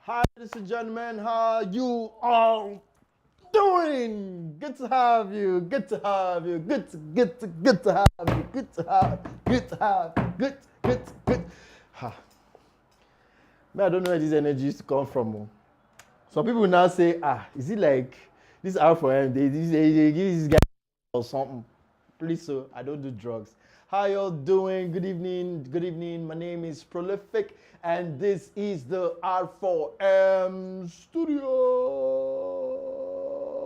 Hi, ladies and gentlemen, how you all doing? Good to have you. Good to have you. Good to have you. Good. Ha. Man, I don't know where this energy is to come from. Oh. Some people now say, is it like this R for M? They give this guy or something. Please, so I don't do drugs. How y'all doing? Good evening. Good evening. My name is Prolific, and this is the R4M Studio.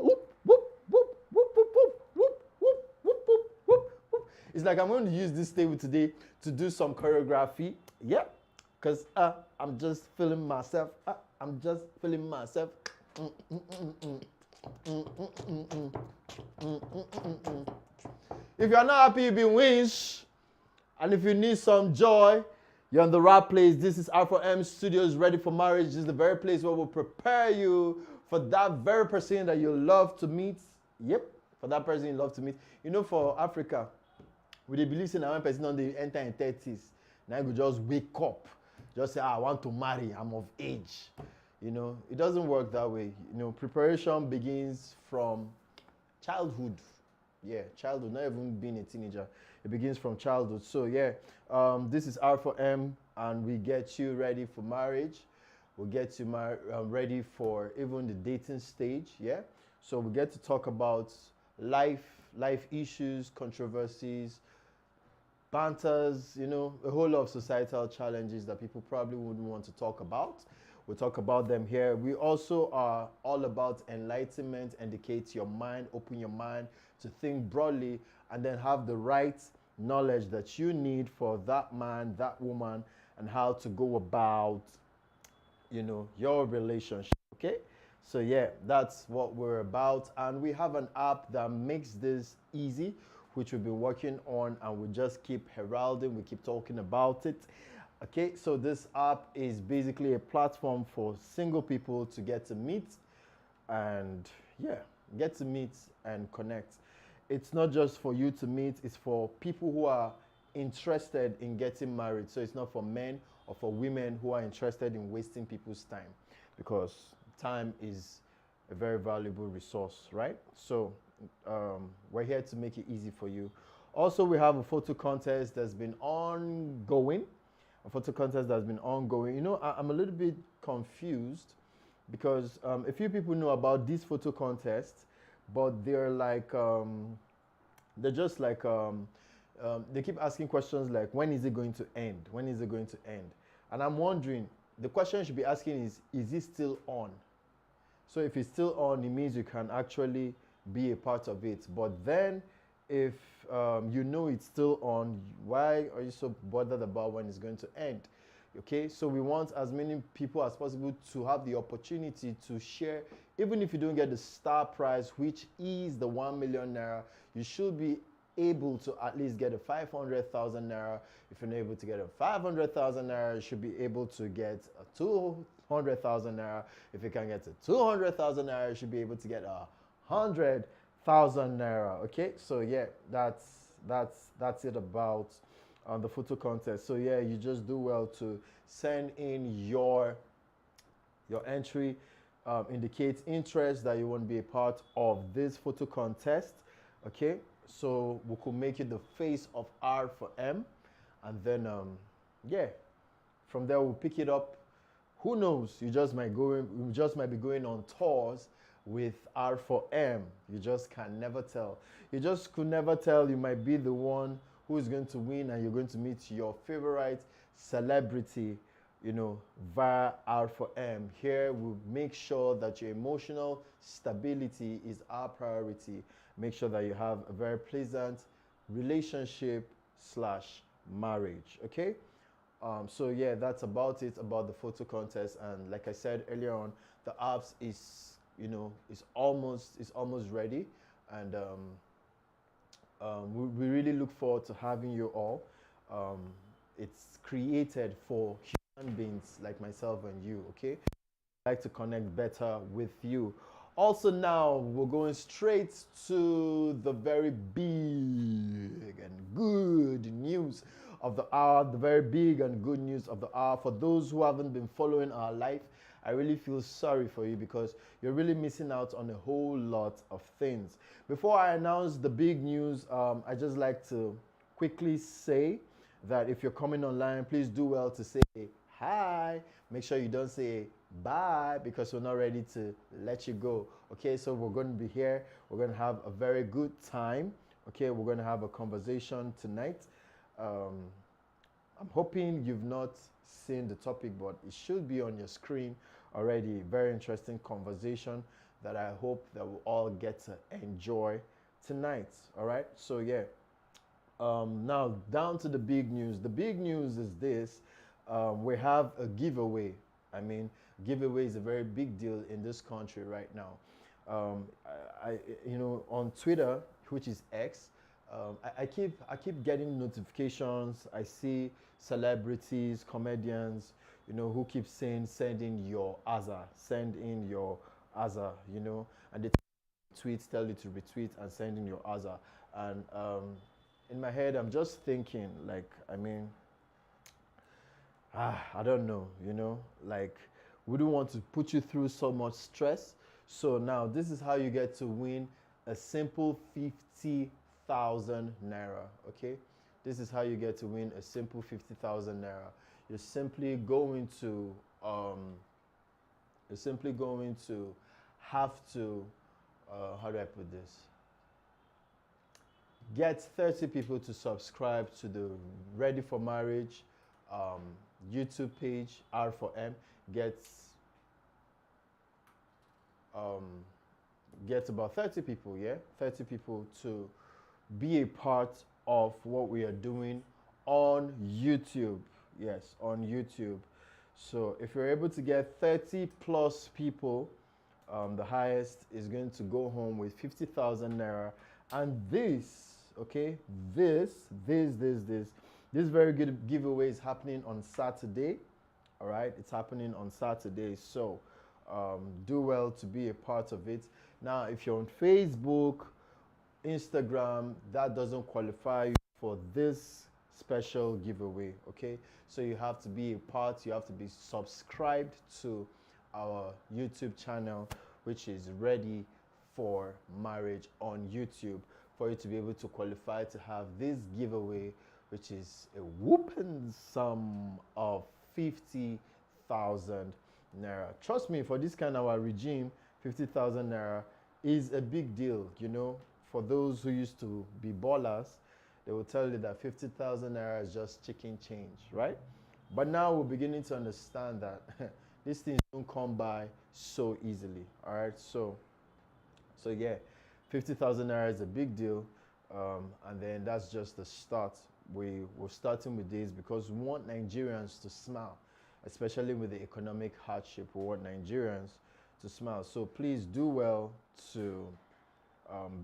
Whoop, whoop, whoop, whoop, whoop, whoop, whoop, whoop, whoop, whoop, whoop, whoop. It's like I'm going to use this table today to do some choreography. Yeah, because I'm just feeling myself. I'm just feeling myself. Mm, mm, mm, mm. Mm, mm, mm, mm. Mm, mm, mm, mm. If you're not happy, you be winch. And if you need some joy, you're in the right place. This is R4M Studios, Ready for Marriage. This is the very place where we'll prepare you for that very person that you love to meet. Yep, for that person you love to meet. You know, for Africa, we dey believe say na one person don dey enter in 30s, na him go just wake up, just say, I want to marry, I'm of age. You know, it doesn't work that way. You know, preparation begins from childhood. Yeah, childhood, not even being a teenager. It begins from childhood. So yeah, this is R4M, and we get you ready for marriage. We'll get you ready for even the dating stage. Yeah. So we get to talk about life issues, controversies, banters, you know, a whole lot of societal challenges that people probably wouldn't want to talk about. We'll talk about them here. We also are all about enlightenment, educate your mind, open your mind to think broadly, and then have the right knowledge that you need for that man, that woman, and how to go about, you know, your relationship. Okay? So yeah, that's what we're about. And we have an app that makes this easy, which we've been working on, and we just keep heralding, we keep talking about it. Okay, so this app is basically a platform for single people to get to meet and yeah, get to meet and connect. It's not just for you to meet, it's for people who are interested in getting married. So it's not for men or for women who are interested in wasting people's time, because time is a very valuable resource, right? So we're here to make it easy for you. Also, we have a photo contest that's been ongoing. A photo contest that's been ongoing. You know, I'm a little bit confused because a few people know about this photo contest, but they're just like they keep asking questions like, when is it going to end? When is it going to end? And I'm wondering, the question you should be asking is it still on? So if it's still on, it means you can actually be a part of it. But then if you know it's still on, why are you so bothered about when it's going to end? Okay, so we want as many people as possible to have the opportunity to share. Even if you don't get the star prize, which is the 1 million naira, you should be able to at least get a 500,000 naira. If you're not able to get a 500,000 naira, you should be able to get a 200,000 naira. If you can get a 200,000 naira, you should be able to get a 100,000 naira. Okay, so yeah, that's it about the photo contest. So yeah, you just do well to send in your entry, indicate interest that you want to be a part of this photo contest. Okay, so we could make you the face of R for M, and then yeah, from there we'll pick it up. Who knows? You just might be going on tours with R for M. You just can never tell. You just could never tell. You might be the one who is going to win, and you're going to meet your favorite celebrity, you know, via R for M. Here we make sure that your emotional stability is our priority. Make sure that you have a very pleasant relationship slash marriage. Okay. So yeah, that's about it about the photo contest. And like I said earlier on, the apps is, you know, is almost ready, and we really look forward to having you all. Um, it's created for human beings like myself and you. Okay, I'd like to connect better with you. Also, now we're going straight to the very big and good news of the hour. The very big and good news of the hour. For those who haven't been following our life, I really feel sorry for you because you're really missing out on a whole lot of things. Before I announce the big news, I just like to quickly say that if you're coming online, please do well to say hi. Make sure you don't say bye because we're not ready to let you go. Okay, so we're going to be here. We're going to have a very good time. Okay, we're going to have a conversation tonight. I'm hoping you've not seen the topic, but it should be on your screen already. Very interesting conversation that I hope that we'll all get to enjoy tonight. All right, so yeah. Now down to the big news. The big news is this: we have a giveaway. I mean, giveaway is a very big deal in this country right now. On Twitter, which is X, I keep getting notifications. I see celebrities, comedians, who keep saying, send in your AZA, send in your AZA, and they tweet, tell you to retweet and send in your AZA. And in my head, I'm just thinking, like, I don't know, like, we don't want to put you through so much stress. So now this is how you get to win a simple 50,000 naira. Okay, this is how you get to win a simple 50,000 naira. You're simply going to have to how do I put this? Get 30 people to subscribe to the Ready for Marriage YouTube page, R4M. Get about 30 people, 30 people to be a part of what we are doing on YouTube. Yes, on YouTube. So if you're able to get 30 plus people, the highest is going to go home with 50,000 naira. And this very good giveaway is happening on Saturday. All right, it's happening on Saturday. So do well to be a part of it. Now, if you're on Facebook, Instagram, that doesn't qualify you for this special giveaway. Okay, so you have to be a part. You have to be subscribed to our YouTube channel, which is Ready for Marriage on YouTube, for you to be able to qualify to have this giveaway, which is a whooping sum of 50,000 naira. Trust me, for this kind of a regime, 50,000 naira is a big deal. For those who used to be ballers, they will tell you that 50,000 naira is just chicken change, right? But now we're beginning to understand that these things don't come by so easily. All right, so yeah, 50,000 naira is a big deal, and then that's just the start. We're starting with this because we want Nigerians to smile, especially with the economic hardship. We want Nigerians to smile. So please do well to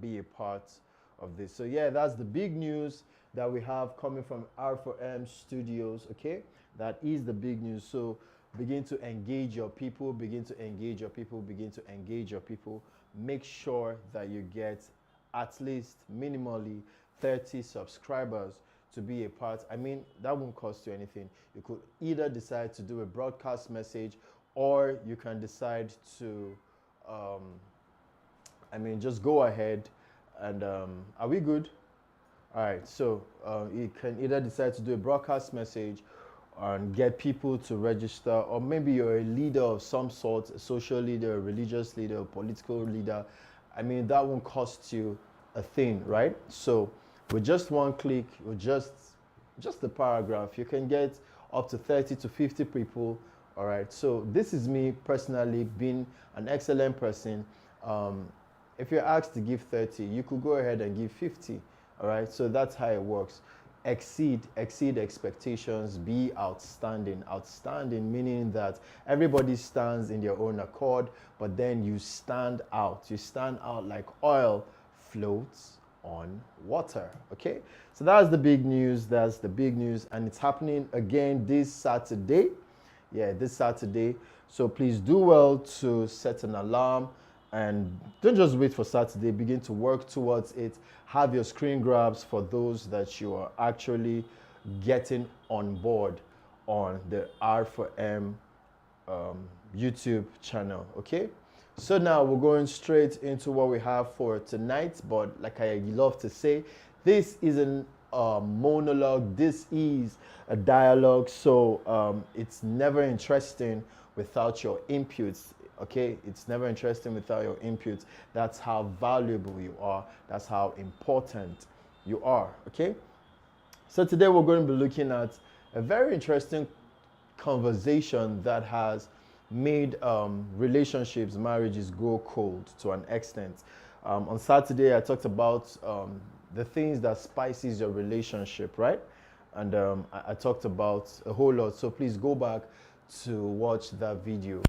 be a part of this. So yeah, that's the big news that we have coming from R4M Studios. Okay, that is the big news. So begin to engage your people, begin to engage your people, begin to engage your people. Make sure that you get at least minimally 30 subscribers to be a part. That won't cost you anything. You could either decide to do a broadcast message, or you can decide to just go ahead and are we good? All right, so you can either decide to do a broadcast message and get people to register, or maybe you're a leader of some sort, a social leader, a religious leader, a political leader. That won't cost you a thing, right? So with just one click, with just a paragraph, you can get up to 30 to 50 people. All right, so this is me personally being an excellent person. If you're asked to give 30, you could go ahead and give 50. All right, so that's how it works. Exceed expectations, be outstanding. Outstanding meaning that everybody stands in their own accord, but then you stand out. You stand out like oil floats on water. Okay, so that's the big news. That's the big news, and it's happening again this Saturday. Yeah, this Saturday. So please do well to set an alarm. And don't just wait for Saturday, begin to work towards it. Have your screen grabs for those that you are actually getting on board on the R4M YouTube channel. Okay, so now we're going straight into what we have for tonight. But like I love to say, this isn't a monologue, this is a dialogue. So it's never interesting without your inputs. Okay, it's never interesting without your inputs. That's how valuable you are, that's how important you are. Okay, so today we're going to be looking at a very interesting conversation that has made relationships, marriages go cold to an extent. On Saturday, I talked about the things that spices your relationship, right? And I talked about a whole lot. So please go back to watch that video.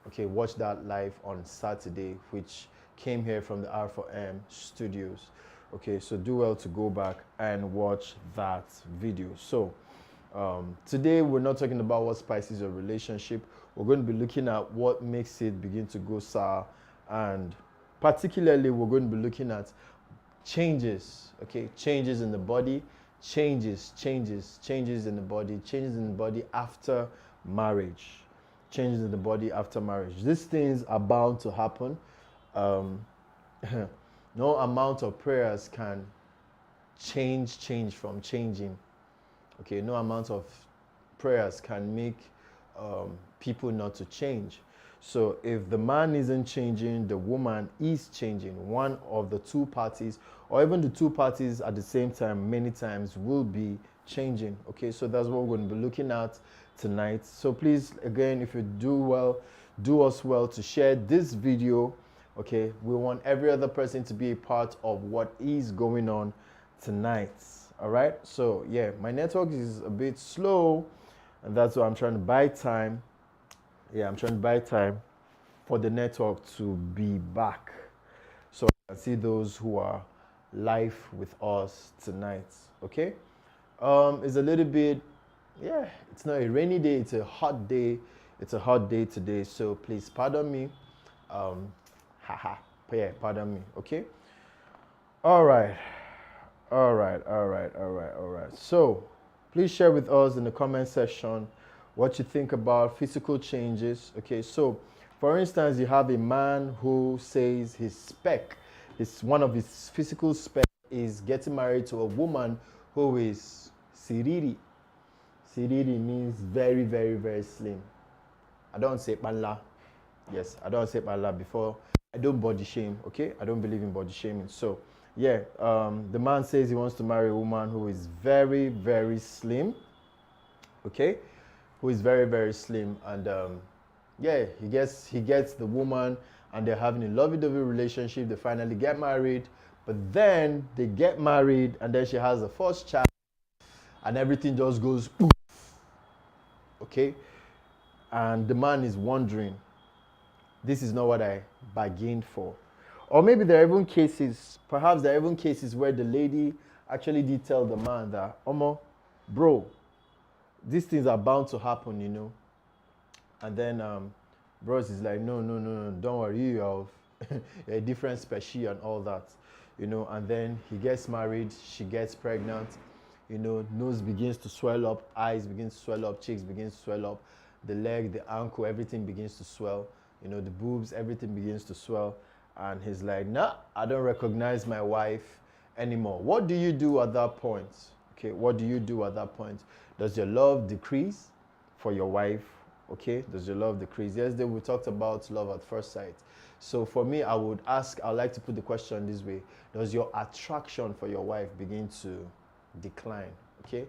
Okay, watch that live on Saturday, which came here from the R4M studios. Okay, so do well to go back and watch that video. So today we're not talking about what spices your relationship. We're going to be looking at what makes it begin to go sour, and particularly we're going to be looking at changes. Okay, changes in the body, changes in the body, changes in the body after marriage, changes in the body after marriage. These things are bound to happen. No amount of prayers can change from changing. Okay, no amount of prayers can make people not to change. So if the man isn't changing, the woman is changing. One of the two parties, or even the two parties at the same time, many times will be changing. Okay, so that's what we're going to be looking at tonight. So please, again, if you do us well to share this video. Okay, we want every other person to be a part of what is going on tonight. All right, so yeah, my network is a bit slow, and that's why I'm trying to buy time. Yeah, I'm trying to buy time for the network to be back, so I can see those who are live with us tonight. Okay, it's a little bit, yeah, it's not a rainy day, it's a hot day. It's a hot day today, so please pardon me. Haha, yeah, pardon me. Okay, all right. All right. So please share with us in the comment section what you think about physical changes. Okay, so for instance, you have a man who says one of his physical spec is getting married to a woman who is siriri. Siriri means very, very, very slim. I don't say panla. Yes, I don't say panla before. I don't body shame, okay? I don't believe in body shaming. So yeah, the man says he wants to marry a woman who is very, very slim, okay? Who is very, very slim, and yeah, he gets the woman, and they're having a lovey-dovey relationship. They finally get married, but then they get married, and then she has a first child, and everything just goes poof, okay? And the man is wondering, this is not what I bargained for. Or maybe there are even cases, perhaps there are even cases where the lady actually did tell the man that, Omo, bro, these things are bound to happen, you know. And then bros is like, no, don't worry, you're a different species and all that, you know. And then he gets married, she gets pregnant, you know, nose begins to swell up, eyes begin to swell up, cheeks begin to swell up, the leg, the ankle, everything begins to swell, you know, the boobs, everything begins to swell. And he's like, nah, I don't recognize my wife anymore. What do you do at that point? Okay, what do you do at that point? Does your love decrease for your wife? Okay, does your love decrease? Yesterday we talked about love at first sight. So for me, I'd like to put the question this way. Does your attraction for your wife begin to decline? Okay,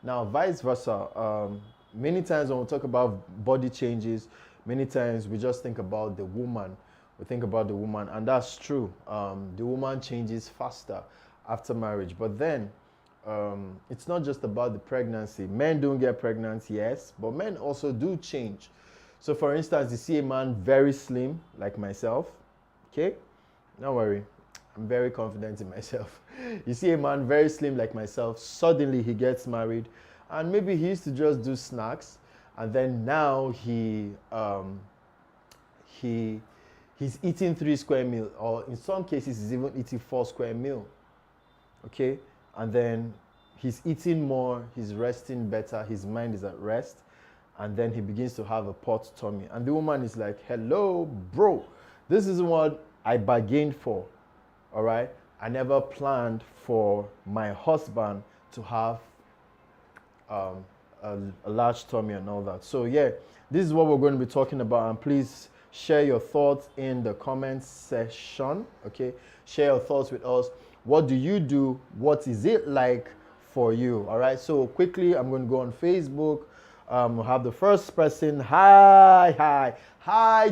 now vice versa. Many times when we talk about body changes, many times we just think about the woman. We think about the woman, and that's true. The woman changes faster after marriage, but then it's not just about the pregnancy. Men don't get pregnant, yes, but men also do change. So for instance, you see a man very slim, like myself, okay? Don't worry, I'm very confident in myself. You see a man very slim like myself, suddenly he gets married, and maybe he used to just do snacks, and then now he's eating 3 square meal, or in some cases he's even eating 4 square meal. Okay, and then he's eating more, he's resting better, his mind is at rest, and then he begins to have a pot tummy. And the woman is like, hello, bro, this is what I bargained for, all right? I never planned for my husband to have a large tummy and all that. So yeah, this is what we're going to be talking about, and please share your thoughts in the comments section, okay? Share your thoughts with us. What do you do? What is it like for you? All right, so quickly, I'm going to go on Facebook. We'll have the first person. Hi,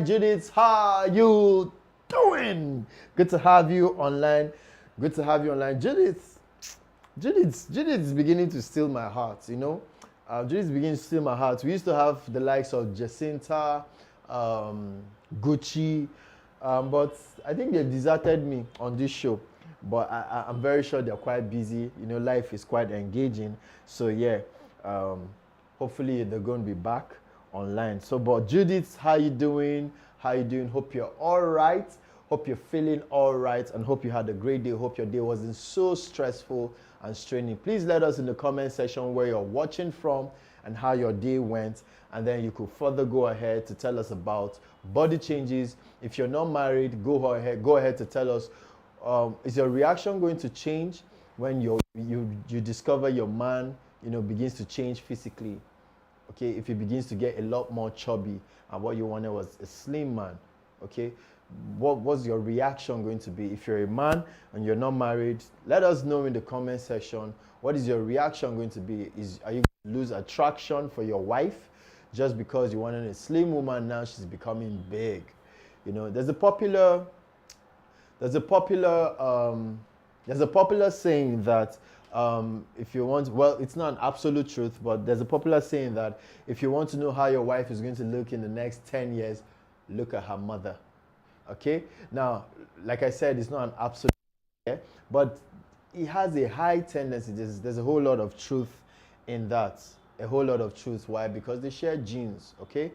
Judith. How you doing? Good to have you online. Good to have you online. Judith is beginning to steal my heart, you know. Judith is beginning to steal my heart. We used to have the likes of Jacinta, Gucci, but I think they've deserted me on this show. But I'm very sure they're quite busy. You know, life is quite engaging. So yeah, hopefully they're going to be back online. So, but Judith, how you doing? How you doing? Hope you're all right. Hope you're feeling all right, and hope you had a great day. Hope your day wasn't so stressful and straining. Please let us in the comment section where you're watching from and how your day went, and then you could further go ahead to tell us about body changes. If you're not married, go ahead to tell us, is your reaction going to change when you discover your man, you know, begins to change physically? Okay, if he begins to get a lot more chubby and what you wanted was a slim man, okay, what was your reaction going to be? If you're a man and you're not married, let us know in the comment section. What is your reaction going to be? Are you going to lose attraction for your wife just because you wanted a slim woman? Now she's becoming big. You know, there's a popular saying that if you want, well, it's not an absolute truth, but there's a popular saying that if you want to know how your wife is going to look in the next 10 years, look at her mother. Okay? Now, like I said, it's not an absolute, but it has a high tendency. There's a whole lot of truth in that. A whole lot of truth. Why? Because they share genes, okay?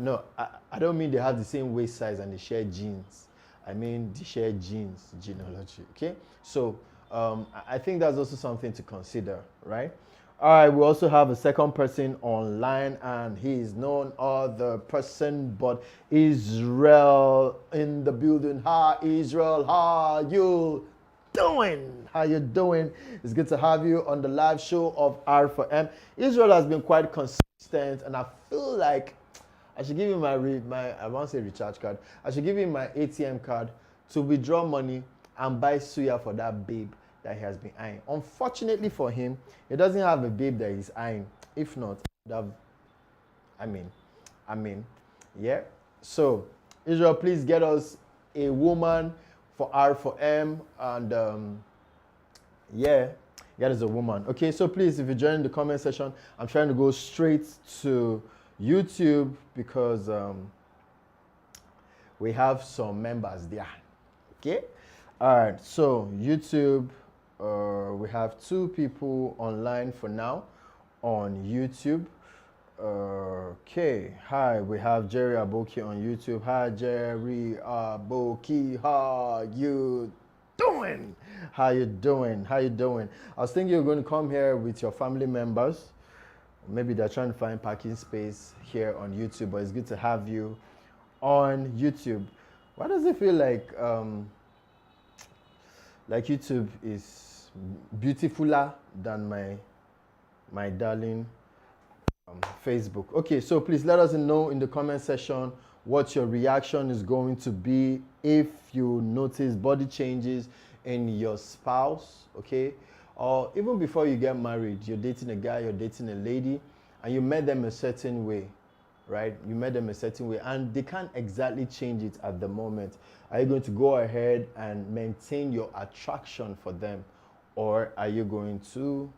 No, I don't mean they have the same waist size and they share genes. I mean, they share genealogy, okay? So, I think that's also something to consider, right? All right, we also have a second person online, and he is none other person but Israel in the building. Hi, Israel, how you doing? How you doing? It's good to have you on the live show of R for M. Israel has been quite consistent, and I feel like I should give him my I won't say recharge card. I should give him my ATM card to withdraw money and buy suya for that babe that he has been eyeing. Unfortunately for him, he doesn't have a babe that he's eyeing. If not, I mean, yeah. So, Israel, please get us a woman for R for M, and yeah, get us a woman. Okay, so please, if you join the comment section, I'm trying to go straight to YouTube because we have some members there. Okay, all right. So YouTube, we have 2 people online for now on YouTube. Okay, hi, we have Jerry Aboki on YouTube. Hi, Jerry Aboki, how you doing? How you doing? How you doing? I was thinking you're going to come here with your family members. Maybe they're trying to find parking space here on YouTube, but it's good to have you on YouTube. Why does it feel like YouTube is beautifuler than my darling Facebook? Okay, so please let us know in the comment section what your reaction is going to be if you notice body changes in your spouse, okay? Or even before you get married, you're dating a guy, you're dating a lady, and you met them a certain way, right? You met them a certain way, and they can't exactly change it at the moment. Are you going to go ahead and maintain your attraction for them? Or are you going to,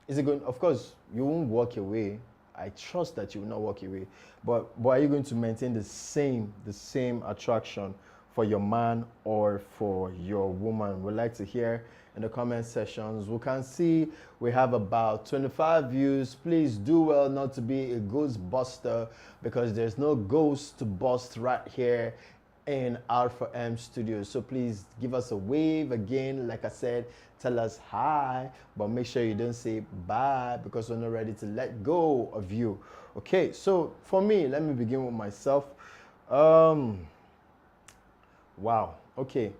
of course, you won't walk away. I trust that you will not walk away. But are you going to maintain the same attraction for your man or for your woman? We'd like to hear in the comment sections. We can see we have about 25 views. Please do well not to be a ghostbuster, because there's no ghost to bust right here in R4M Studios. So please give us a wave again. Like I said, tell us hi, but make sure you don't say bye because we're not ready to let go of you. Okay, so for me, let me begin with myself. Wow. Okay.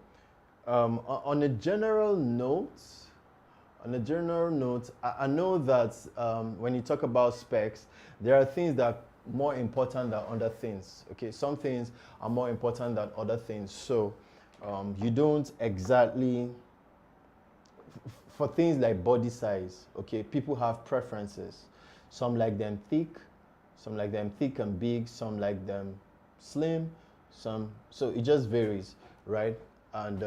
On a general note, I know that when you talk about specs, there are things that are more important than other things. Okay, some things are more important than other things. So you don't exactly, for things like body size, okay, people have preferences. Some like them thick and big, some like them slim, so it just varies, right? And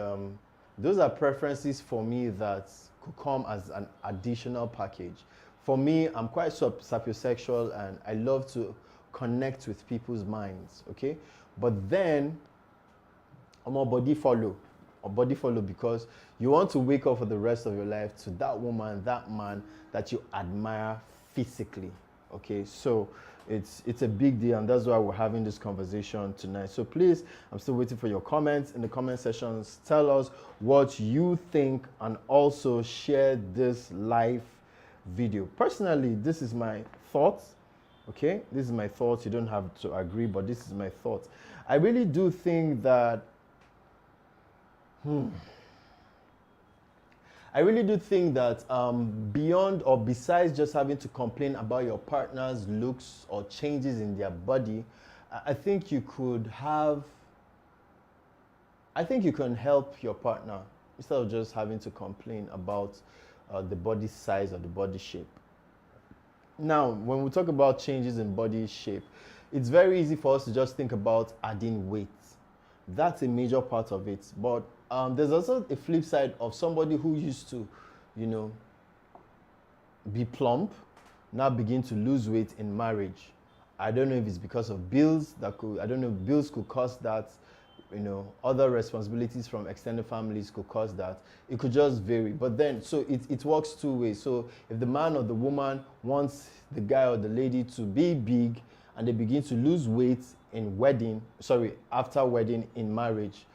those are preferences for me that could come as an additional package. For me, I'm quite sapiosexual and I love to connect with people's minds, okay? But then I'm a body follow. A body follow because you want to wake up for the rest of your life to that woman, that man that you admire physically. Okay, so it's a big deal, and that's why we're having this conversation tonight. So please, I'm still waiting for your comments in the comment sections. Tell us what you think and also share this live video. Personally, this is my thoughts. Okay, this is my thoughts. You don't have to agree, but this is my thoughts. I really do think that I really do think that beyond or besides just having to complain about your partner's looks or changes in their body, I think you could have, I think you can help your partner instead of just having to complain about the body size or the body shape. Now, when we talk about changes in body shape, it's very easy for us to just think about adding weight. That's a major part of it. But there's also a flip side of somebody who used to, you know, be plump, now begin to lose weight in marriage. I don't know if it's because of bills that could, I don't know if bills could cause that, you know, other responsibilities from extended families could cause that. It could just vary. But then, so it works two ways. So if the man or the woman wants the guy or the lady to be big and they begin to lose weight in after wedding in marriage,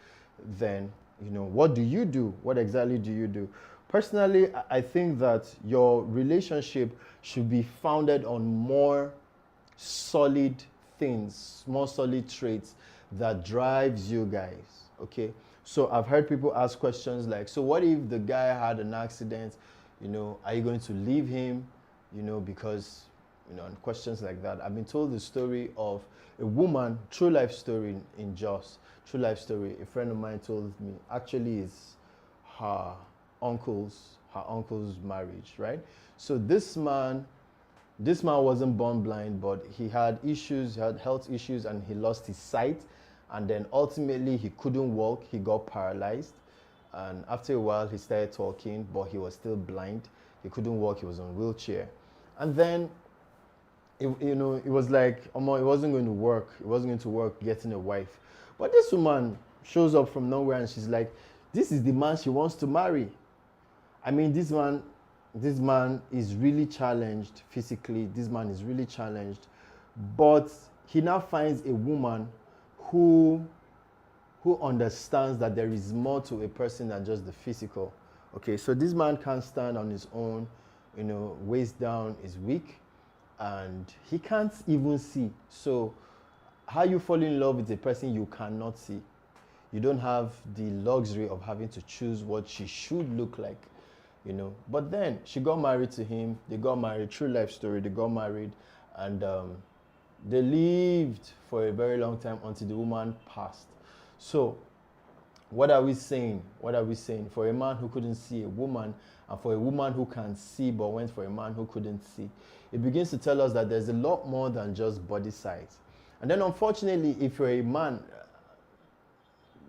then, you know, what do you do? What exactly do you do? Personally, I think that your relationship should be founded on more solid things, more solid traits that drives you guys, okay? So I've heard people ask questions like, so what if the guy had an accident? You know, are you going to leave him? You know, because, you know, and questions like that. I've been told the story of a woman, true life story in Jos, true life story. A friend of mine told me, actually it's her uncle's marriage, right? So this man wasn't born blind, but he had issues, he had health issues, and he lost his sight. And then ultimately he couldn't walk, he got paralyzed. And after a while he started talking, but he was still blind. He couldn't walk, he was on a wheelchair. And then, it was like, it wasn't going to work. It wasn't going to work getting a wife. But this woman shows up from nowhere and she's like, this is the man she wants to marry. I mean, this man is really challenged physically. This man is really challenged. But he now finds a woman who understands that there is more to a person than just the physical. Okay, so this man can't stand on his own, waist down is weak, and he can't even see. So how you fall in love with a person you cannot see? You don't have the luxury of having to choose what she should look like, But then she got married to him. They got married, true life story. They got married, and they lived for a very long time until the woman passed. So what are we saying? For a man who couldn't see a woman, and for a woman who can see but went for a man who couldn't see, it begins to tell us that there's a lot more than just body size. And then unfortunately, if you're a man,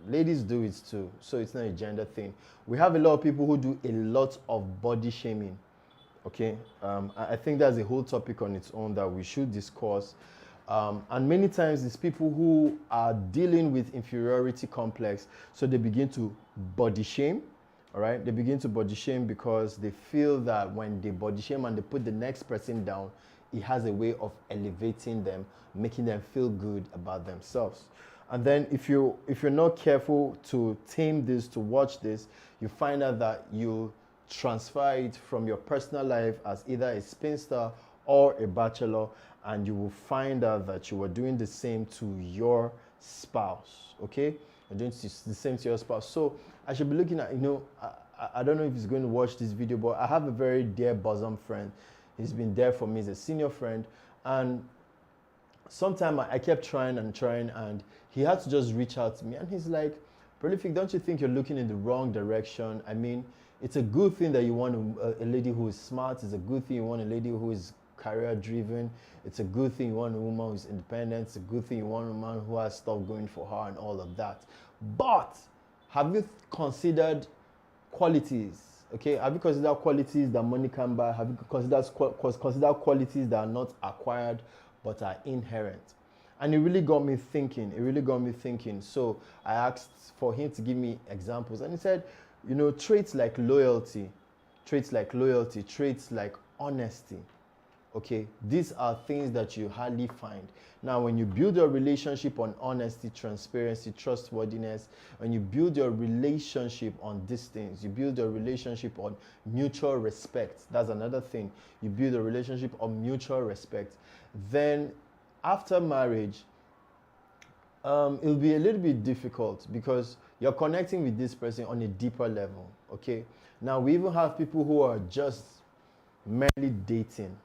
ladies do it too, so it's not a gender thing. We have a lot of people who do a lot of body shaming. Okay, I think that's a whole topic on its own that we should discuss. And many times it's people who are dealing with inferiority complex, so they begin to body shame. All right, they begin to body shame because they feel that when they body shame and they put the next person down, it has a way of elevating them, making them feel good about themselves. And then if you're not careful to tame this, to watch this, you find out that you transfer it from your personal life as either a spinster or a bachelor, and you will find out that you were doing the same to your spouse. Okay, you're doing the same to your spouse. So I should be looking at, I don't know if he's going to watch this video, but I have a very dear bosom friend. He's been there for me. He's a senior friend, and sometime I kept trying, and he had to just reach out to me, and he's like, Prolific, don't you think you're looking in the wrong direction? I mean, it's a good thing that you want a lady who is smart. It's a good thing you want a lady who is career driven. It's a good thing you want a woman who's independent. It's a good thing you want a man who has stuff going for her and all of that. But have you considered qualities? Okay, have you considered qualities that money can buy? Have you considered qualities that are not acquired but are inherent? And it really got me thinking. So I asked for him to give me examples, and he said, traits like loyalty, traits like honesty. Okay, these are things that you hardly find. Now, when you build your relationship on honesty, transparency, trustworthiness, when you build your relationship on these things, you build your relationship on mutual respect. That's another thing. You build a relationship on mutual respect. Then, after marriage, it'll be a little bit difficult because you're connecting with this person on a deeper level. Okay. Now, we even have people who are just merely dating.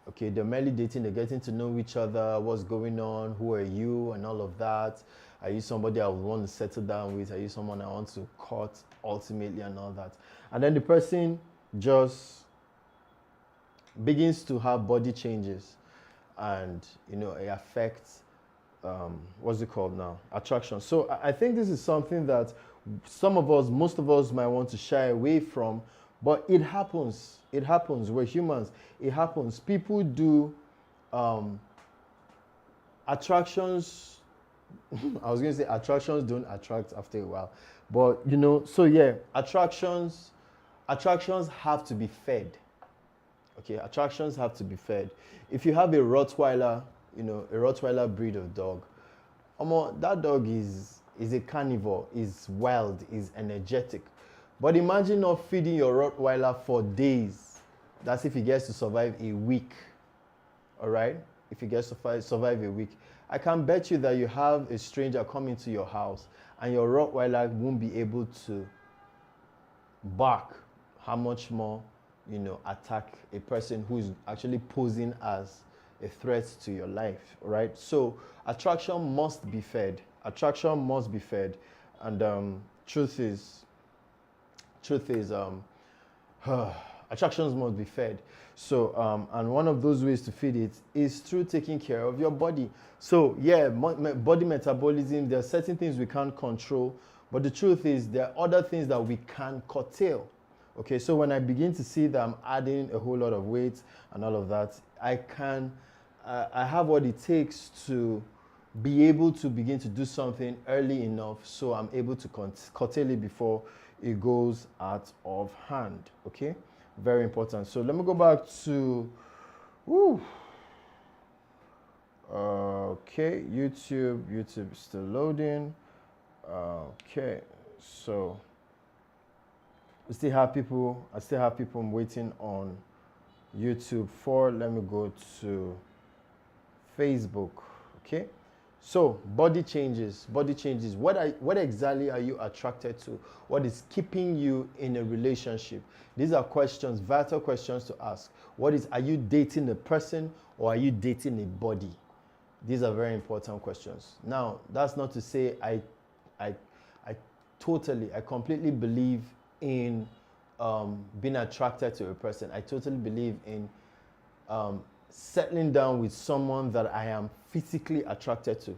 Okay, they're merely dating, they're getting to know each other, what's going on, who are you, and all of that. Are you somebody I would want to settle down with? Are you someone I want to court ultimately, and all that? And then the person just begins to have body changes, and it affects what's it called now? Attraction. So I think this is something that most of us might want to shy away from. But it happens. It happens. We're humans. It happens. People do attractions. I was going to say attractions don't attract after a while. But, so yeah, attractions have to be fed. Okay, attractions have to be fed. If you have a Rottweiler, a Rottweiler breed of dog, that dog is a carnivore, is wild, is energetic. But imagine not feeding your Rottweiler for days. That's if he gets to survive a week. All right? If he gets to survive a week. I can bet you that you have a stranger come into your house and your Rottweiler won't be able to bark. How much more, attack a person who is actually posing as a threat to your life. All right? So attraction must be fed. Attraction must be fed. And truth is, attractions must be fed. So, and one of those ways to feed it is through taking care of your body. So, yeah, body metabolism, there are certain things we can't control, but the truth is there are other things that we can curtail. Okay, so when I begin to see that I'm adding a whole lot of weight and all of that, I have what it takes to be able to begin to do something early enough so I'm able to curtail it before it goes out of hand. Okay, very important. So let me go back to okay, YouTube is still loading. Okay, so I still have people I'm waiting on YouTube for. Let me go to Facebook. Okay, so body changes. What exactly are you attracted to? What is keeping you in a relationship? These are questions, vital questions to ask. Are you dating a person or are you dating a body? These are very important questions. Now, that's not to say I completely believe in being attracted to a person. I totally believe in settling down with someone that I am physically attracted to.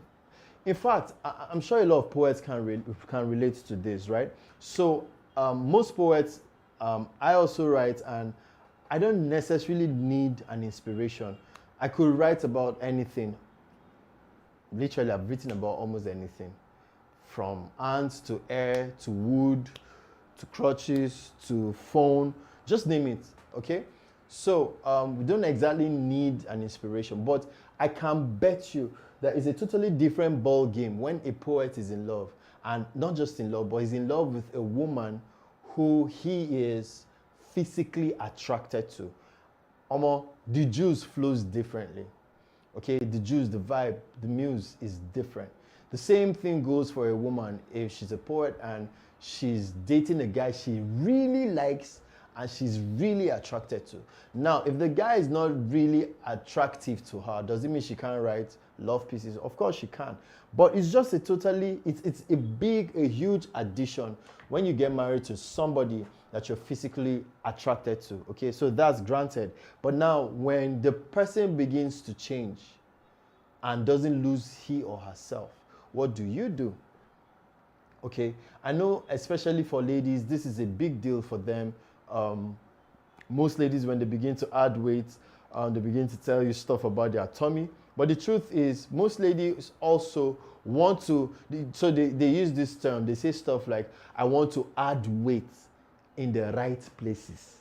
In fact, I'm sure a lot of poets can relate to this, right? So most poets, I also write, and I don't necessarily need an inspiration. I could write about anything. Literally, I've written about almost anything, from ants to air to wood to crutches to phone, just name it. Okay, so we don't exactly need an inspiration, but I can bet you that is a totally different ball game when a poet is in love, and not just in love, but he's in love with a woman who he is physically attracted to. The juice flows differently. Okay, the juice, the vibe, the muse is different. The same thing goes for a woman if she's a poet and she's dating a guy she really likes and she's really attracted to. Now, if the guy is not really attractive to her, does it mean she can't write love pieces? Of course she can. But it's just it's a huge addition when you get married to somebody that you're physically attracted to. Okay, so that's granted. But now, when the person begins to change and doesn't lose he or herself, what do you do? Okay, I know especially for ladies, this is a big deal for them. Most ladies, when they begin to add weight, they begin to tell you stuff about their tummy. But the truth is, most ladies also want to, so they use this term, they say stuff like, I want to add weight in the right places.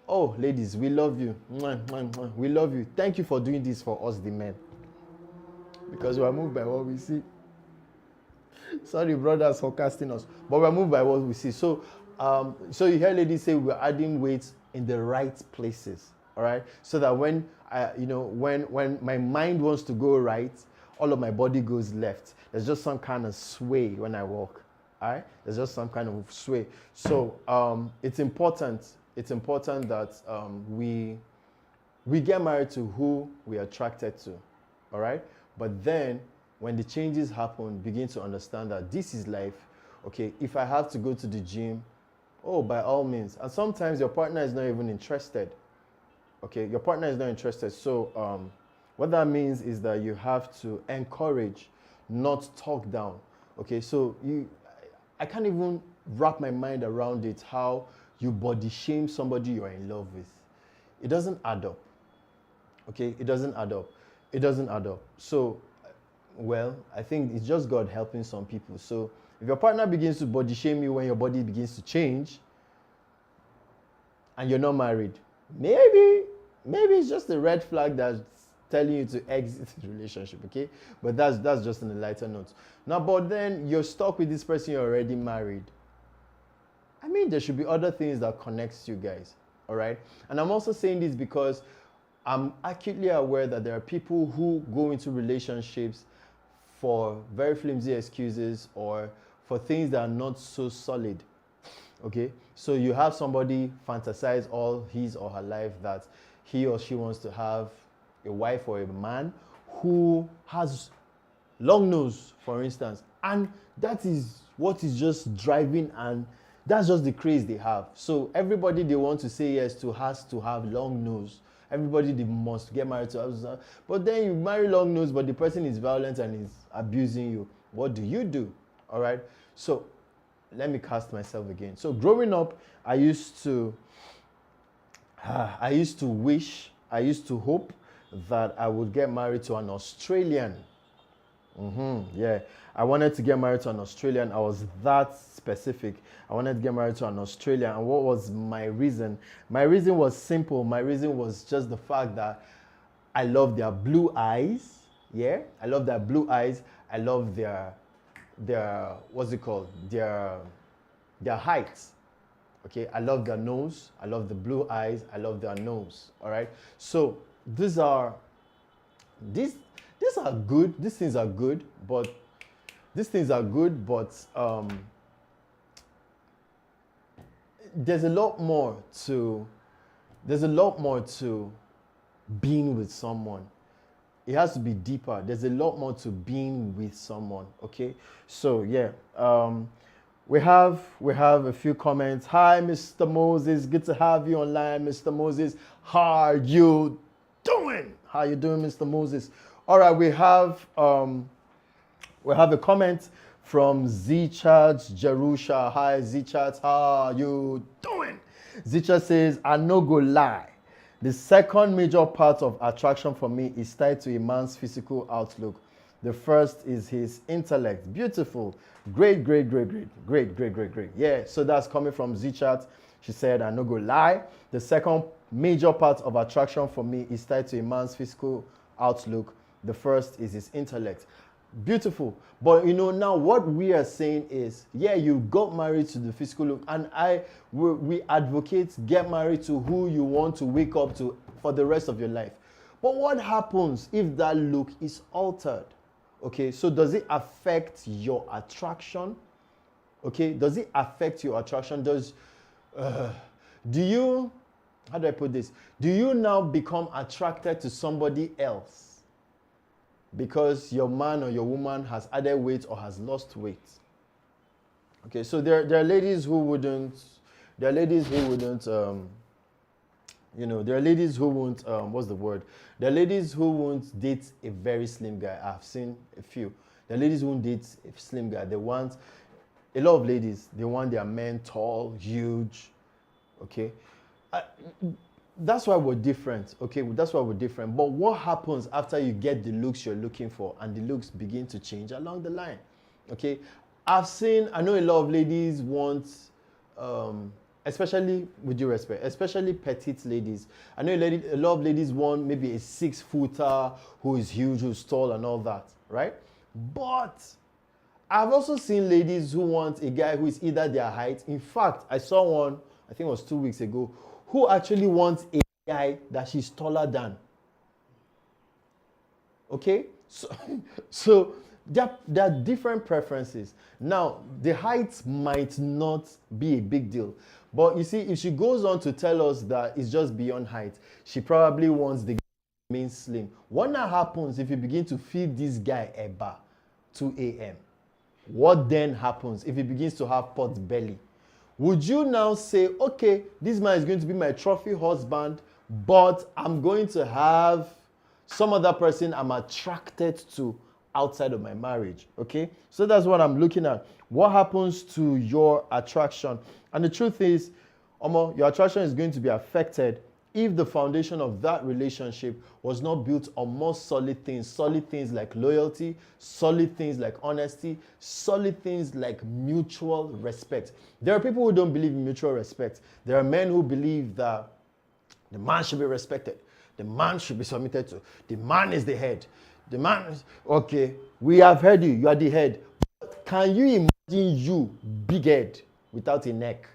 Oh, ladies, we love you. We love you. Thank you for doing this for us, the men. Because we are moved by what we see. Sorry, brothers, for casting us. But we are moved by what we see. So you hear ladies say we're adding weight in the right places. All right? So that when my mind wants to go right, all of my body goes left. There's just some kind of sway when I walk. All right? There's just some kind of sway. So it's important. It's important that we get married to who we're attracted to. All right? But then, when the changes happen, begin to understand that this is life. Okay, if I have to go to the gym, oh, by all means. And sometimes your partner is not even interested. Okay, your partner is not interested. So what that means is that you have to encourage, not talk down. Okay, so I can't even wrap my mind around it, how you body shame somebody you're in love with. It doesn't add up. Okay, it doesn't add up. It doesn't add up. So, well, I think it's just God helping some people. So if your partner begins to body shame you when your body begins to change and you're not married, maybe it's just a red flag that's telling you to exit the relationship, okay? But that's just on a lighter note. Now, but then you're stuck with this person you're already married. I mean, there should be other things that connects you guys, all right? And I'm also saying this because I'm acutely aware that there are people who go into relationships for very flimsy excuses or for things that are not so solid. Okay? So you have somebody fantasize all his or her life that he or she wants to have a wife or a man who has long nose, for instance. And that is what is just driving, and that's just the craze they have. So everybody they want to say yes to has to have long nose. Everybody they must get married to. But then you marry long nose, but the person is violent and is abusing you. What do you do? All right. So let me cast myself again. So growing up, I used to wish, I used to hope that I would get married to an Australian. Yeah, I wanted to get married to an Australian. I was that specific. I wanted to get married to an Australian. And what was my reason? My reason was simple. My reason was just the fact that I love their blue eyes. Yeah, I love their blue eyes. I love their what's it called? Their height. Okay, I love their nose. I love the blue eyes. I love their nose. All right. So these are good. These things are good, but there's a lot more to being with someone. It has to be deeper. There's a lot more to being with someone. Okay, so yeah, we have a few comments. Hi, Mr. Moses. Good to have you online, Mr. Moses. How are you doing? How you doing, Mr. Moses? All right, we have a comment from Z-Charge Jerusha. Hi, Z-Charge, how are you doing? Z-Charge says, I no go lie. The second major part of attraction for me is tied to a man's physical outlook. The first is his intellect. Beautiful. Great. Yeah, so that's coming from Z-Chat. She said, I no go lie. The second major part of attraction for me is tied to a man's physical outlook. The first is his intellect. Beautiful. But now what we are saying is, yeah, you got married to the physical look, and we advocate get married to who you want to wake up to for the rest of your life. But what happens if that look is altered? Okay, so does it affect your attraction? Okay, does it affect your attraction? How do I put this? Do you now become attracted to somebody else because your man or your woman has added weight or has lost weight? Okay, so there are ladies who wouldn't, there are ladies who wouldn't, there are ladies who won't, what's the word? There are ladies who won't date a very slim guy. I've seen a few. There are ladies who won't date a slim guy. They want, a lot of ladies, they want their men tall, huge, okay? That's why we're different, okay? That's why we're different. But what happens after you get the looks you're looking for and the looks begin to change along the line, okay? I know a lot of ladies want, especially, with due respect, especially petite ladies. I know a lot of ladies want maybe a 6-footer who is huge, who's tall and all that, right? But I've also seen ladies who want a guy who is either their height. In fact, I saw one, I think it was 2 weeks ago, who actually wants a guy that she's taller than. Okay? So there are different preferences. Now, the height might not be a big deal. But you see, if she goes on to tell us that it's just beyond height, she probably wants the guy to remain slim. What now happens if you begin to feed this guy eba 2 a.m.? What then happens if he begins to have pot belly? Would you now say, okay, this man is going to be my trophy husband, but I'm going to have some other person I'm attracted to outside of my marriage, okay? So that's what I'm looking at. What happens to your attraction? And the truth is, your attraction is going to be affected if the foundation of that relationship was not built on more solid things like loyalty, solid things like honesty, solid things like mutual respect. There are people who don't believe in mutual respect. There are men who believe that the man should be respected. The man should be submitted to. The man is the head. The man is, okay, we have heard you. You are the head. But can you imagine you, big head, without a neck?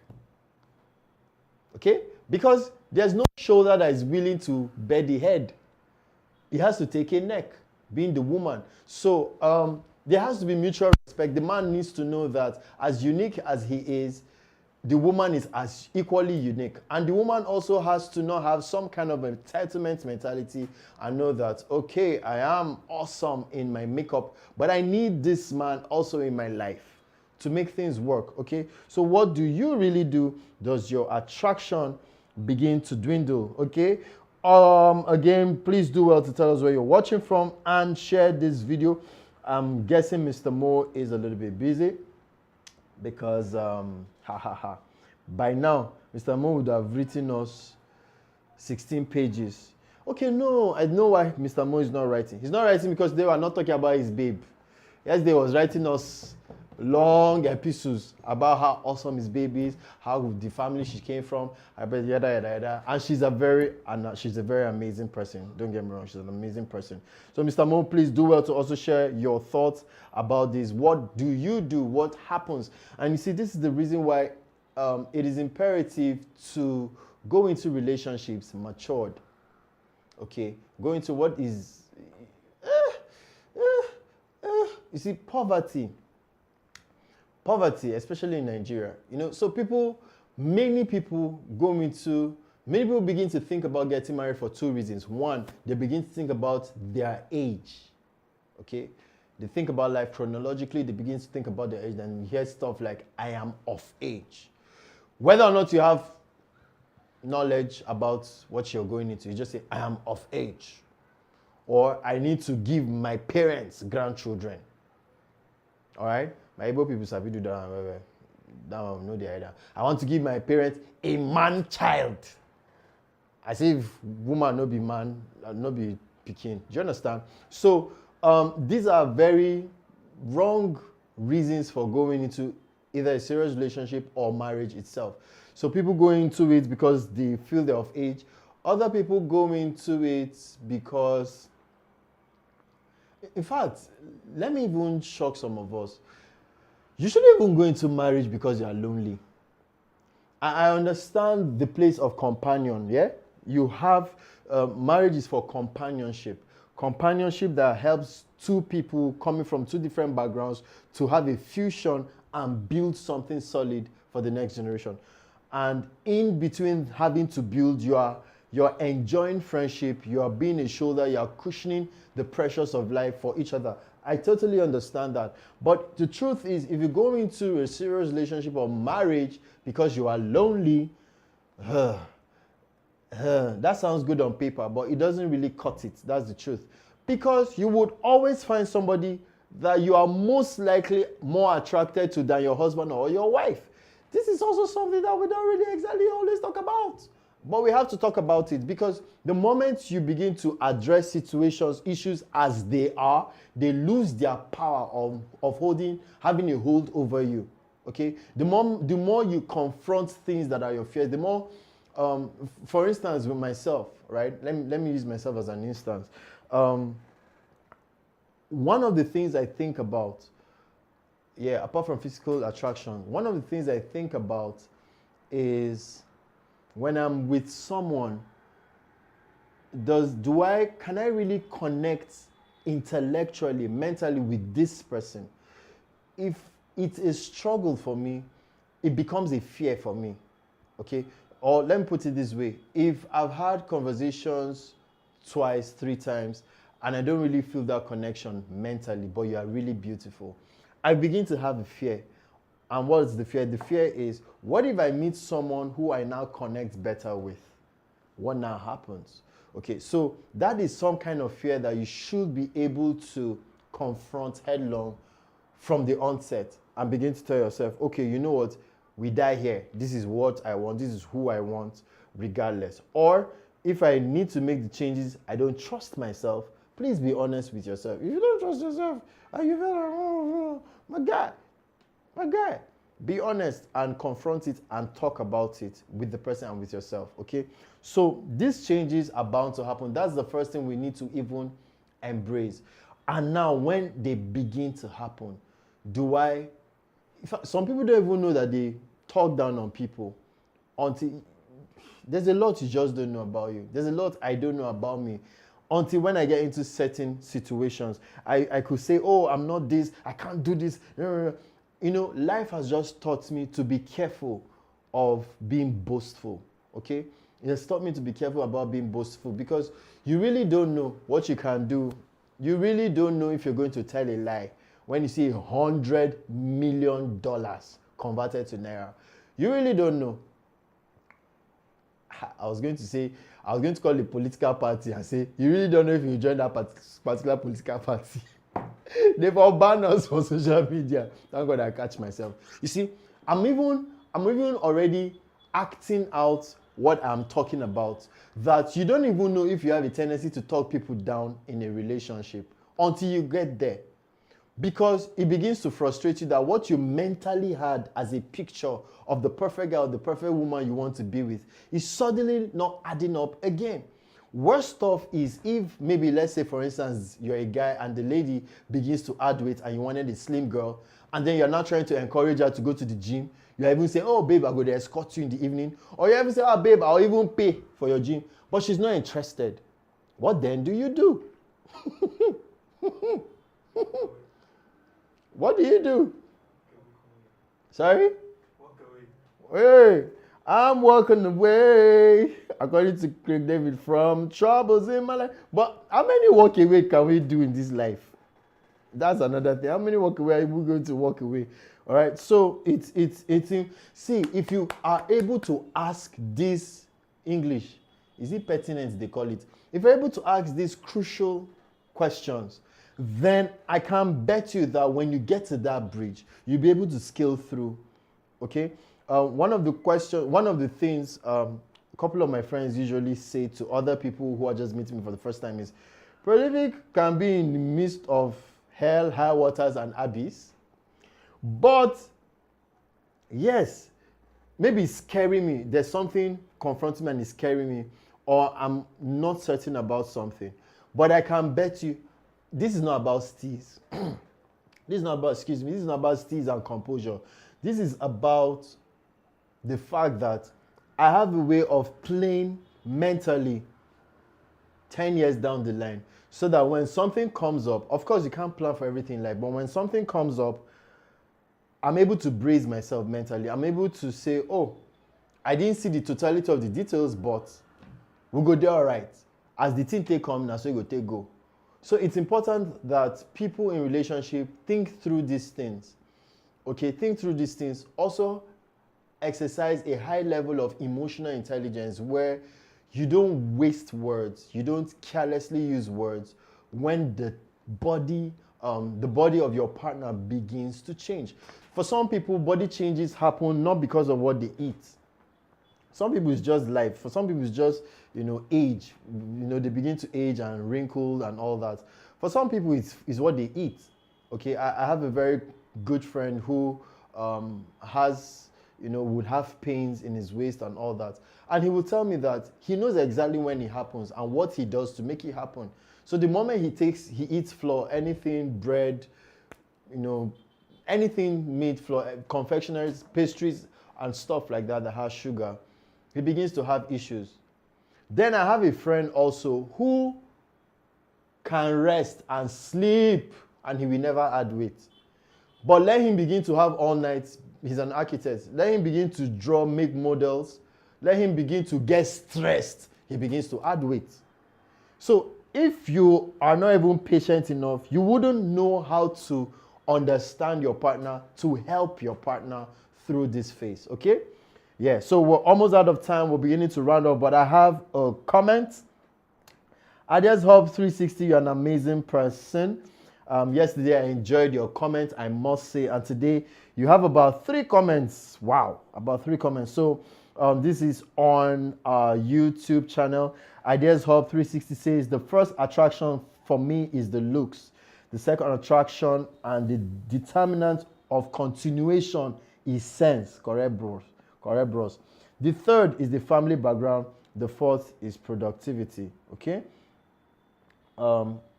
Okay? Because there's no shoulder that is willing to bear the head. It has to take a neck, being the woman. So there has to be mutual respect. The man needs to know that as unique as he is, the woman is as equally unique. And the woman also has to not have some kind of entitlement mentality and know that, okay, I am awesome in my makeup, but I need this man also in my life to make things work, okay? So what do you really do? Does your attraction begin to dwindle, okay? Again, please do well to tell us where you're watching from and share this video. I'm guessing Mr. Mo is a little bit busy because, by now, Mr. Mo would have written us 16 pages. Okay, no, I know why Mr. Mo is not writing. He's not writing because they were not talking about his babe. Yesterday, he was writing us long epistles about how awesome his baby is, how the family she came from, yada yada yada. And she's a very amazing person. Don't get me wrong, she's an amazing person. So Mr. Mo, please do well to also share your thoughts about this. What do you do? What happens? And you see, this is the reason why it is imperative to go into relationships matured. Okay, go into what is you see, poverty, especially in Nigeria, so many people begin to think about getting married for two reasons. One, they begin to think about their age, okay? They think about life chronologically, they begin to think about their age, and you hear stuff like, I am of age. Whether or not you have knowledge about what you're going into, you just say, I am of age. Or I need to give my parents grandchildren. All right? My Igbo people sabi do that. That one, no the idea. I want to give my parents a man child. As if woman no be man, no be pikin. Do you understand? So these are very wrong reasons for going into either a serious relationship or marriage itself. So people go into it because they feel they're of age. Other people go into it because In fact, let me even shock some of us. You shouldn't even go into marriage because you are lonely. I understand the place of companion, yeah? You have, marriage is for companionship. Companionship that helps two people coming from two different backgrounds to have a fusion and build something solid for the next generation. And in between having to build, you're enjoying friendship, you are being a shoulder, you are cushioning the pressures of life for each other. I totally understand that. But the truth is, if you go into a serious relationship or marriage because you are lonely, that sounds good on paper, but it doesn't really cut it. That's the truth. Because you would always find somebody that you are most likely more attracted to than your husband or your wife. This is also something that we don't really exactly always talk about. But we have to talk about it because the moment you begin to address situations, issues as they are, they lose their power of having a hold over you. Okay? The more you confront things that are your fears, the more, for instance, with myself, right? Let me use myself as an instance. One of the things I think about, apart from physical attraction, one of the things I think about is when I'm with someone, can I really connect intellectually, mentally with this person? If it's a struggle for me, it becomes a fear for me. Okay? Or let me put it this way. If I've had conversations twice, 3 times, and I don't really feel that connection mentally, but you are really beautiful, I begin to have a fear. And what's the fear? The fear is, what if I meet someone who I now connect better with? What now happens? Okay, so that is some kind of fear that you should be able to confront headlong from the onset and begin to tell yourself, okay, you know what? We die here. This is what I want. This is who I want, regardless. Or if I need to make the changes, I don't trust myself. Please be honest with yourself. If you don't trust yourself, and you feel like, my guy, be honest and confront it and talk about it with the person and with yourself, okay? So these changes are bound to happen. That's the first thing we need to even embrace. And now when they begin to happen, some people don't even know that they talk down on people until there's a lot you just don't know about you. There's a lot I don't know about me. Until when I get into certain situations, I could say, oh, I'm not this, I can't do this. You know, life has just taught me to be careful of being boastful, okay? It has taught me to be careful about being boastful because you really don't know what you can do. You really don't know if you're going to tell a lie when you see $100 million converted to Naira. You really don't know. I was going to call a political party and say, you really don't know if you join that particular political party. They've all banned us on social media. Thank God I catch myself. You see, I'm even already acting out what I'm talking about. That you don't even know if you have a tendency to talk people down in a relationship until you get there. Because it begins to frustrate you that what you mentally had as a picture of the perfect guy or the perfect woman you want to be with is suddenly not adding up again. Worst off is if maybe, let's say for instance, you're a guy and the lady begins to add weight and you wanted a slim girl, and then you're not trying to encourage her to go to the gym. You even say, oh babe, I'll go to escort you in the evening. Or you even say, oh babe, I'll even pay for your gym. But she's not interested. What then do you do? What do you do? Sorry? Walk away. Hey, I'm walking away. According to Craig David, from troubles in my life. But how many walk away can we do in this life? That's another thing. How many walk away are we going to walk away? All right. So it's see, if you are able to ask this English, is it pertinent they call it? If you're able to ask these crucial questions, then I can bet you that when you get to that bridge, you'll be able to scale through. Okay. One of the things a couple of my friends usually say to other people who are just meeting me for the first time is, Prolific can be in the midst of hell, high waters, and abyss. But yes, maybe it's scaring me. There's something confronting me and it's scaring me, or I'm not certain about something. But I can bet you, this is not about steez. This is not about, excuse me, this is not about steez and composure. This is about the fact that I have a way of playing mentally 10 years down the line, so that when something comes up, of course you can't plan for everything, like, but when something comes up, I'm able to brace myself mentally. I'm able to say, oh, I didn't see the totality of the details, but we'll go there all right. As the thing take come, now so you go take go. So it's important that people in relationship think through these things. Okay, think through these things. Also, exercise a high level of emotional intelligence where you don't waste words, you don't carelessly use words when the body of your partner begins to change. For some people, body changes happen not because of what they eat. Some people it's just life. For some people it's just, age. They begin to age and wrinkle and all that. For some people it's what they eat. Okay, I have a very good friend who would have pains in his waist and all that. And he will tell me that he knows exactly when it happens and what he does to make it happen. So the moment he eats flour, anything, bread, anything made flour, confectionaries, pastries, and stuff like that has sugar, he begins to have issues. Then I have a friend also who can rest and sleep and he will never add weight. But let him begin to have all night, he's an architect, let him begin to draw, make models, let him begin to get stressed, he begins to add weight. So if you are not even patient enough, you wouldn't know how to understand your partner, to help your partner through this phase, okay? Yeah, so we're almost out of time. We're beginning to round up, but I have a comment. Ideas Hub 360, you're an amazing person. Yesterday, I enjoyed your comment, I must say, and today you have about 3 comments. Wow, about 3 comments. So this is on our YouTube channel. Ideas Hub 360 says, the first attraction for me is the looks. The second attraction and the determinant of continuation is sense. Correct, bros. Correct, bros. The third is the family background. The fourth is productivity. Okay.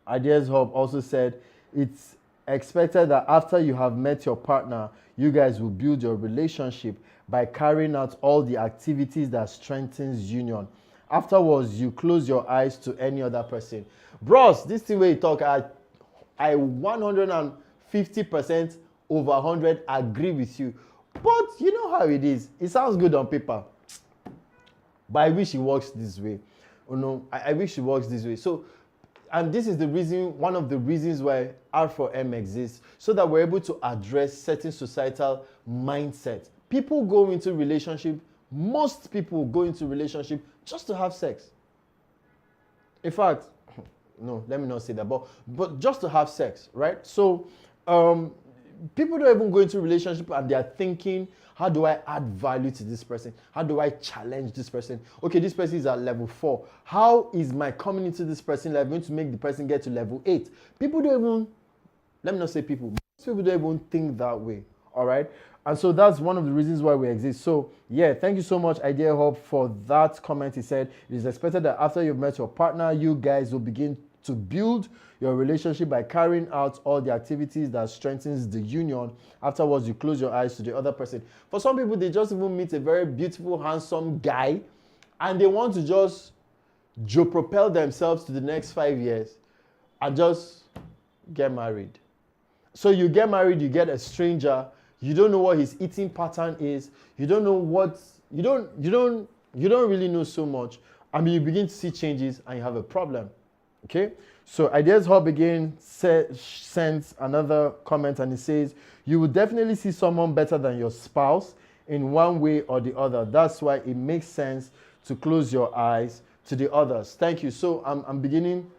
Ideas Hub also said, it's expected that after you have met your partner, you guys will build your relationship by carrying out all the activities that strengthens union. Afterwards, you close your eyes to any other person. Bros, this thing where you talk, I 150% over 100 agree with you. But you know how it is. It sounds good on paper. But I wish it works this way. I wish it works this way. So, and this is the reason, one of the reasons why R4M exists, so that we're able to address certain societal mindset. People go into relationship, most people go into relationship just to have sex. In fact, no, let me not say that, but just to have sex, right? So, people don't even go into a relationship and they are thinking, how do I add value to this person? How do I challenge this person? Okay, this person is at level 4. How is my coming into this person going to make the person get to level 8? People don't even, let me not say people, most people don't even think that way, all right? And so that's one of the reasons why we exist. So yeah, thank you so much, Idea Hub, for that comment. He said, it is expected that after you've met your partner, you guys will begin to build your relationship by carrying out all the activities that strengthens the union. Afterwards, you close your eyes to the other person. For some people, they just even meet a very beautiful, handsome guy, and they want to just propel themselves to the next 5 years and just get married. So you get married, you get a stranger, you don't know what his eating pattern is, you don't know what, you don't really know so much. I mean, you begin to see changes and you have a problem. Okay, so Ideas Hub again sends another comment and it says, you will definitely see someone better than your spouse in one way or the other. That's why it makes sense to close your eyes to the others. Thank you. So I'm beginning,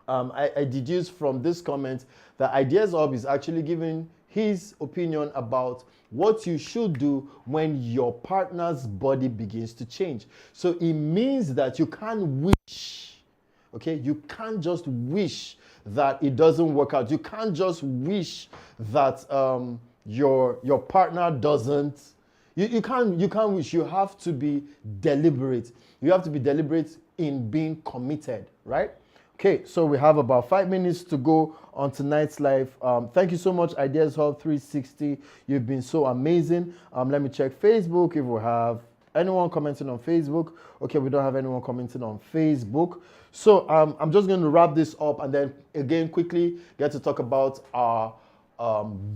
I deduce from this comment that Ideas Hub is actually giving his opinion about what you should do when your partner's body begins to change. So it means that you can't wish. Okay, you can't just wish that it doesn't work out. You can't just wish that your partner doesn't. You can't wish. You have to be deliberate. You have to be deliberate in being committed, right? Okay, so we have about 5 minutes to go on tonight's live. Thank you so much, Ideas Hub 360. You've been so amazing. Let me check Facebook if we have anyone commenting on Facebook. Okay, we don't have anyone commenting on Facebook. So I'm just going to wrap this up and then again quickly get to talk about our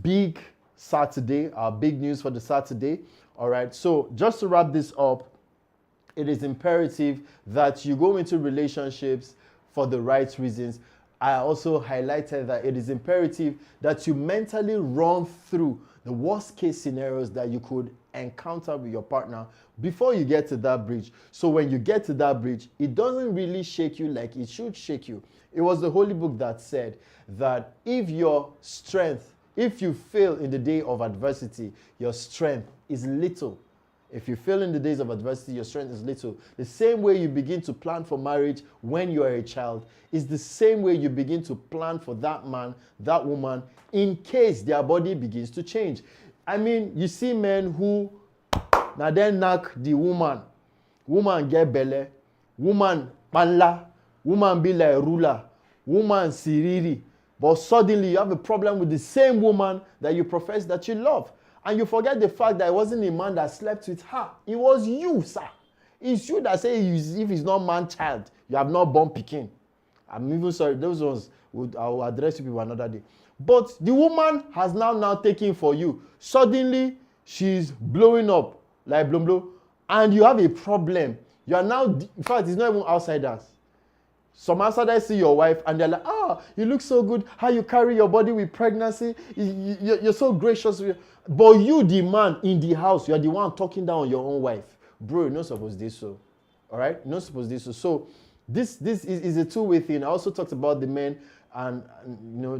big Saturday, our big news for the Saturday. All right, so just to wrap this up, it is imperative that you go into relationships for the right reasons. I also highlighted that it is imperative that you mentally run through the worst case scenarios that you could encounter with your partner before you get to that bridge. So when you get to that bridge, it doesn't really shake you like it should shake you. It was the Holy Book that said that if your strength, if you fail in the day of adversity, your strength is little. If you fail in the days of adversity, your strength is little. The same way you begin to plan for marriage when you are a child is the same way you begin to plan for that man, that woman, in case their body begins to change. I mean, you see men who now then knock the woman get belle, woman panla, woman be like ruler, woman siriri, but suddenly you have a problem with the same woman that you profess that you love. And you forget the fact that it wasn't a man that slept with her. It was you, sir. It's you that say if it's not man-child, you have not born pikin. I'm even sorry. Those ones, I will address you people another day. But the woman has now taken for you. Suddenly, she's blowing up like blum blum. And you have a problem. You are now, in fact, it's not even outsiders. Some outsiders see your wife and they're like, you look so good. How you carry your body with pregnancy. You're so gracious. But you, the man in the house, you're the one talking down on your own wife. Bro, you're not supposed to do so. All right? You're not supposed to do so. So this is a two-way thing. I also talked about the men and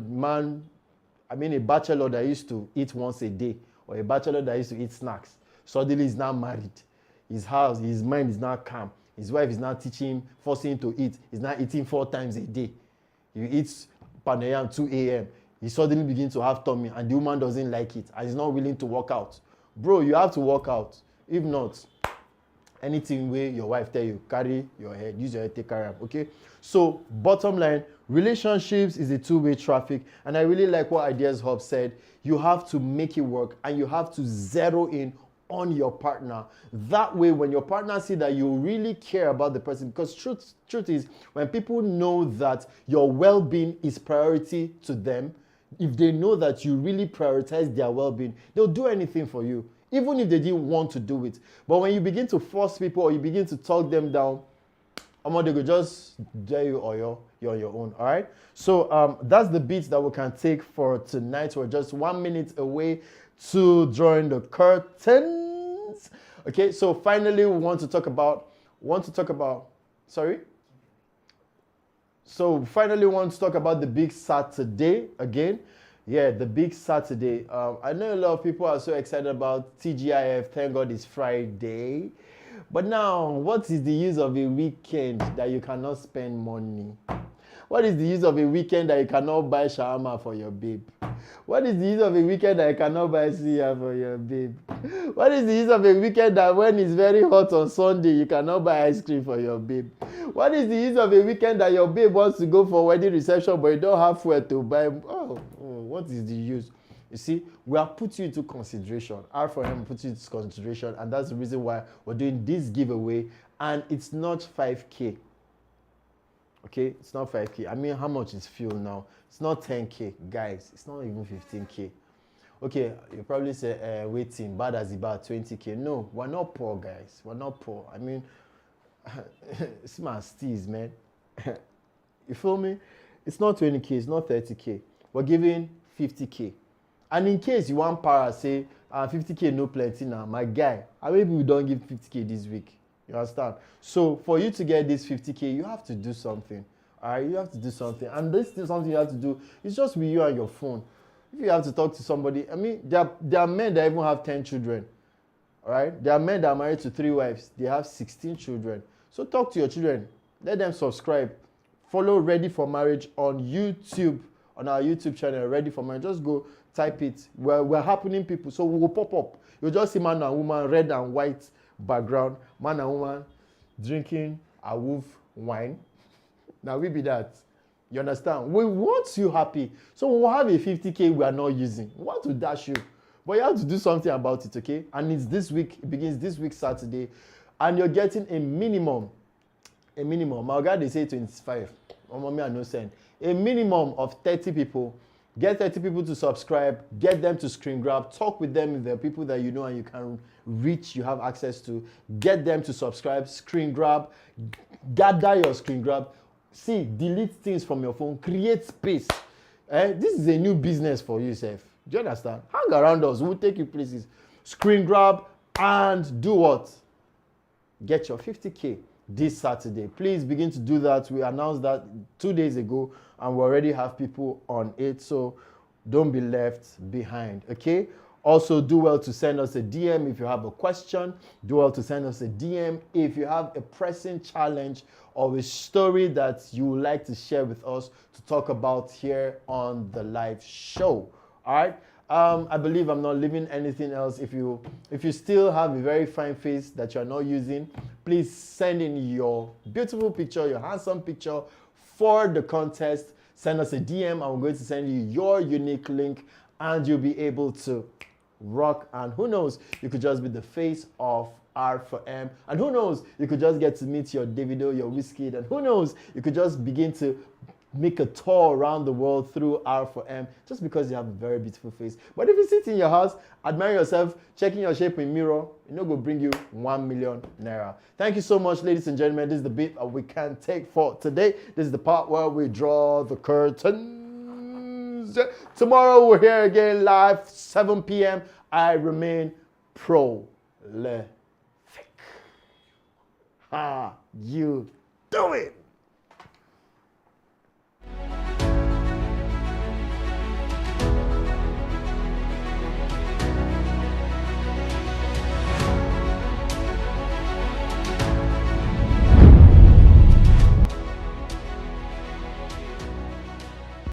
man, I mean a bachelor that used to eat once a day or a bachelor that used to eat snacks. Suddenly he's now married. His house, his mind is now calm. His wife is now teaching him, forcing him to eat. He's now eating 4 times a day. He eats panayam 2 a.m. He suddenly begins to have tummy and the woman doesn't like it and he's not willing to work out. Bro, you have to work out. If not, anything where your wife tell you, carry your head, use your head, take care of, okay? So, bottom line, relationships is a two-way traffic. And I really like what Ideas Hub said. You have to make it work and you have to zero in on your partner. That way, when your partner see that you really care about the person, because truth is, when people know that your well-being is priority to them, if they know that you really prioritize their well-being, they'll do anything for you, even if they didn't want to do it. But when you begin to force people or you begin to talk them down, they go just dare you or you're on your own, all right? So that's the beats that we can take for tonight. We're just 1 minute away to drawing the curtains. Okay, so finally we want to talk about, sorry? So finally we want to talk about the big Saturday again. Yeah, the big Saturday. I know a lot of people are so excited about TGIF, thank God it's Friday. But now, what is the use of a weekend that you cannot spend money? What is the use of a weekend that you cannot buy shawarma for your babe? What is the use of a weekend that you cannot buy suya for your babe? What is the use of a weekend that when it's very hot on Sunday, you cannot buy ice cream for your babe? What is the use of a weekend that your babe wants to go for wedding reception but you don't have fuel to buy? What is the use? You see, we have put you into consideration. R4M put you into consideration, and that's the reason why we're doing this giveaway. And it's not 5K. Okay, it's not 5K. I mean, how much is fuel now? It's not 10K, guys. It's not even 15K. Okay, you probably say, waiting, bad as about 20K. No, we're not poor, guys. We're not poor. I mean, it's my steez, man. You feel me? It's not 20K, it's not 30K. We're giving 50K. And in case you want para, say, 50K no plenty now, my guy, I maybe we don't give 50K this week. You understand? So for you to get this 50K, you have to do something. All right, you have to do something. And this is something you have to do. It's just with you and your phone. If you have to talk to somebody, I mean, there are men that even have 10 children. All right? There are men that are married to 3 wives. They have 16 children. So talk to your children. Let them subscribe. Follow Ready for Marriage on YouTube, on our YouTube channel, Ready for Marriage. Just go type it. We're happening people. So we will pop up. You'll just see man and woman, red and white background. Man and woman drinking a wolf wine. Now we be that. You understand? We want you happy. So we'll have a 50K we are not using. We want to dash you. But you have to do something about it, okay? And it's this week, it begins this week, Saturday. And you're getting a minimum. My guy, they say 25. Mommy, I no send. A minimum of 30 people. Get 30 people to subscribe. Get them to screen grab. Talk with them if they're people that you know and you can reach, you have access to. Get them to subscribe, screen grab. Gather your screen grab. See, delete things from your phone. Create space. This is a new business for you, Seth. Do you understand? Hang around us. We'll take you places. Screen grab and do what? Get your 50K this Saturday. Please begin to do that. We announced that 2 days ago and we already have people on it. So don't be left behind, okay? Also, do well to send us a DM if you have a question. Do well to send us a DM if you have a pressing challenge or a story that you would like to share with us to talk about here on the live show. All right? I believe I'm not leaving anything else. If you still have a very fine face that you're not using, please send in your beautiful picture, your handsome picture for the contest. Send us a DM and we're going to send you your unique link and you'll be able to rock. And who knows, you could just be the face of R4M. And who knows, you could just get to meet your Davido, your Wizkid. And who knows, you could just begin to make a tour around the world through R4M just because you have a very beautiful face. But if you sit in your house, admire yourself, checking your shape in mirror, you know, go bring you 1 million naira. Thank you so much, ladies and gentlemen. This is the bit we can take for today. This is the part where we draw the curtains. Tomorrow we're here again live, 7 p.m. I remain prolific. How you doing?